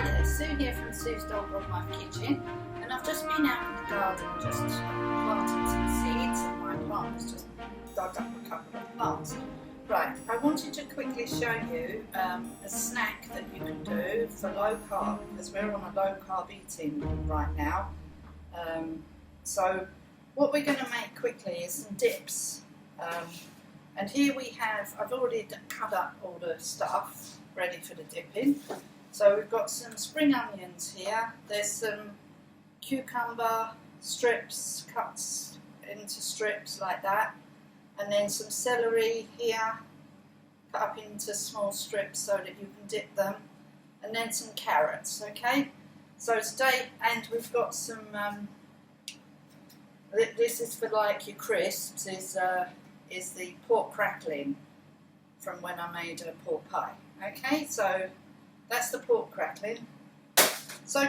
there, Sue here from Sue's Dog Life Kitchen, and I've just been out in the garden just planting some seeds, and my partner's just dug up a couple of plants. Right, I wanted to quickly show you a snack that you can do for low carb, because we're on a low carb eating right now. So what we're going to make quickly is some dips. And here we have, I've already cut up all the stuff ready for the dipping. So we've got some spring onions here, there's some cucumber strips, cuts into strips like that, and then some celery here, cut up into small strips so that you can dip them, and then some carrots, okay? So today, and we've got some, this is for like your crisps, is the pork crackling from when I made a pork pie. Okay, so that's the pork crackling. So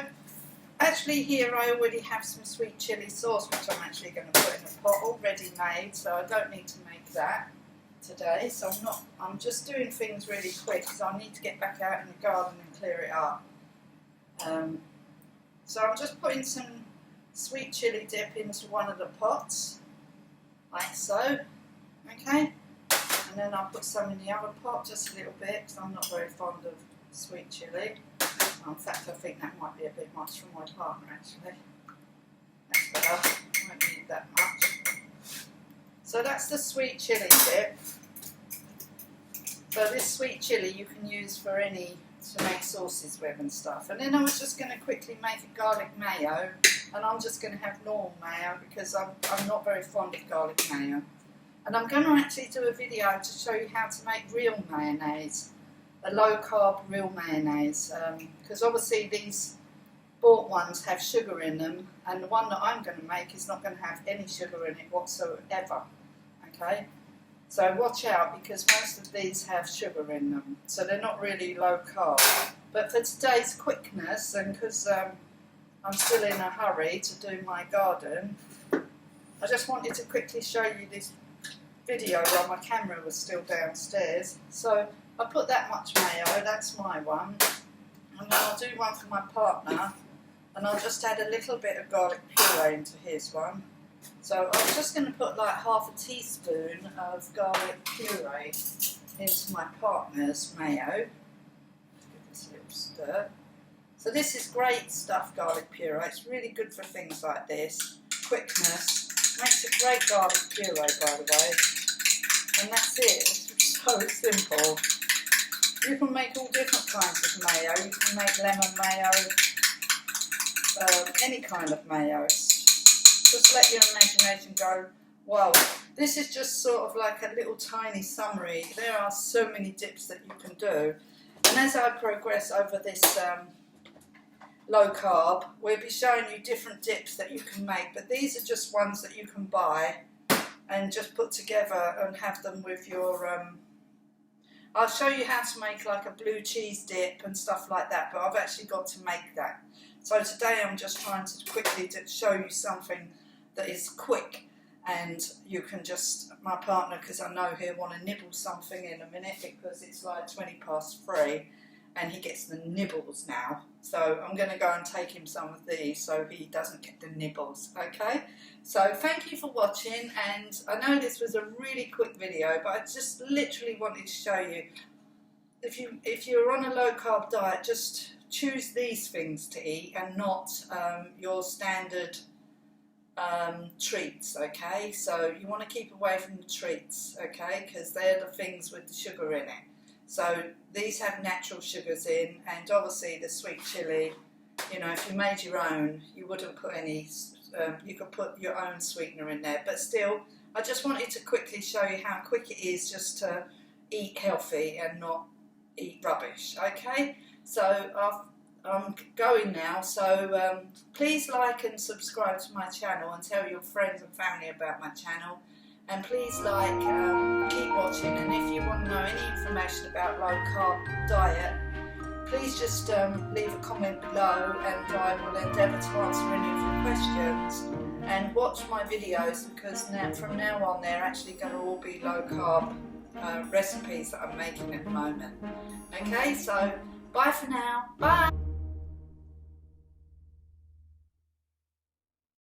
actually here I already have some sweet chilli sauce which I'm actually going to put in a pot already made, so I don't need to make that today. So I'm just doing things really quick because I need to get back out in the garden and clear it up. So I'm just putting some sweet chilli dip into one of the pots, like so. Okay, and then I'll put some in the other pot, just a little bit, because I'm not very fond of sweet chilli. In fact, I think that might be a bit much for my partner, actually. That's better, I won't need that much. So that's the sweet chilli dip. So this sweet chilli you can use for to make sauces with and stuff. And then I was just going to quickly make a garlic mayo, and I'm just going to have normal mayo because I'm not very fond of garlic mayo. And I'm going to actually do a video to show you how to make real mayonnaise, a low carb real mayonnaise, because obviously these bought ones have sugar in them, and the one that I'm going to make is not going to have any sugar in it whatsoever. Okay, so watch out because most of these have sugar in them, so they're not really low carb. But for today's quickness, and because I'm still in a hurry to do my garden, I just wanted to quickly show you this video while my camera was still downstairs. So I put that much mayo, that's my one, and then I'll do one for my partner, and I'll just add a little bit of garlic puree into his one. So I'm just going to put like half a teaspoon of garlic puree into my partner's mayo. Give this a little stir. So this is great stuff, garlic puree. It's really good for things like this. Quickness. Makes a great garlic puree, by the way. And that's it. It's so simple. You can make all different kinds of mayo. You can make lemon mayo, any kind of mayo. Just let your imagination go. Wow, this is just sort of like a little tiny summary. There are so many dips that you can do. And as I progress over this low carb, we'll be showing you different dips that you can make, but these are just ones that you can buy and just put together and have them with your I'll show you how to make like a blue cheese dip and stuff like that, but I've actually got to make that. So today I'm just trying to quickly show you something that is quick, and you can just, my partner, because I know he'll want to nibble something in a minute because it's like 3:20 and he gets the nibbles now. So I'm going to go and take him some of these so he doesn't get the nibbles, okay? So thank you for watching, and I know this was a really quick video, but I just literally wanted to show you, if you're on a low carb diet, just choose these things to eat and not your standard treats, okay? So you want to keep away from the treats, okay? Because they're the things with the sugar in it. So these have natural sugars in, and obviously the sweet chilli, you know, if you made your own, you wouldn't put any, you could put your own sweetener in there. But still, I just wanted to quickly show you how quick it is just to eat healthy and not eat rubbish, okay? So I'm going now, so please like and subscribe to my channel and tell your friends and family about my channel. And please keep watching, and if you want to know any information about low carb diet, please just leave a comment below, and I will endeavour to answer any of your questions. And watch my videos, because from now on they're actually going to all be low carb recipes that I'm making at the moment. Okay, so bye for now. Bye.